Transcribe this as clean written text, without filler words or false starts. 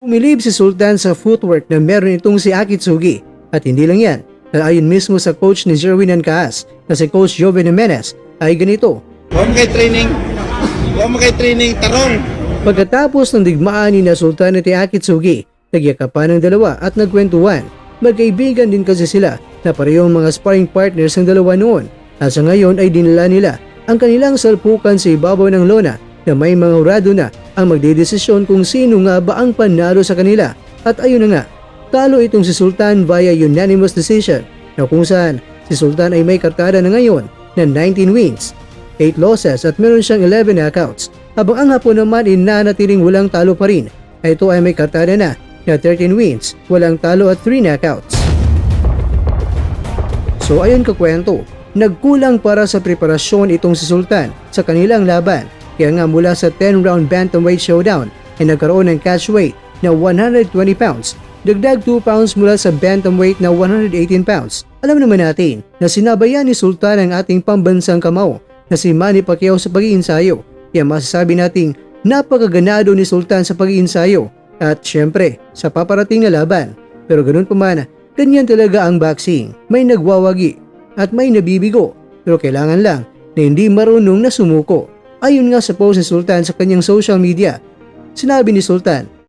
Umilib si Sultan sa footwork na meron itong si Akitsugi at hindi lang yan, ayon mismo sa coach ni Jerwin Ancaas na si Coach Joven Jimenez ay ganito. Huwag mo kay training tarong. Pagkatapos ng digmaan ni na Sultan at Akitsugi, nagyakapan ng dalawa at nagkwentuhan. Magkaibigan din kasi sila na parehong mga sparring partners ng dalawa noon at sa ngayon ay dinala nila ang kanilang salpukan sa ibabaw ng lona na may mga hurado na ang magdedesisyon kung sino nga ba ang panalo sa kanila. At ayun na nga, talo itong si Sultan via unanimous decision na kung saan si Sultan ay may kartada na ngayon na 19 wins, 8 losses at meron siyang 11 knockouts, habang ang Hapon naman ay nanatiling walang talo pa rin. Ito ay may kartada na 13 wins, walang talo at 3 knockouts. So ayun kakwento, nagkulang para sa preparasyon itong si Sultan sa kanilang laban. Kaya nga mula sa 10-round bantamweight showdown ay nagkaroon ng catch weight na 120 pounds, dagdag 2 pounds mula sa bantamweight na 118 pounds. Alam naman natin na sinabayan ni Sultan ang ating pambansang kamao na si Manny Pacquiao sa pag-iinsayo. Kaya masasabi nating napakaganado ni Sultan sa pag-iinsayo at syempre sa paparating na laban. Pero ganun pa man, ganyan talaga ang boxing. May nagwawagi at may nabibigo, pero kailangan lang na hindi marunong na sumuko. Ayon nga sa post ni Sultan sa kanyang social media, sinabi ni Sultan,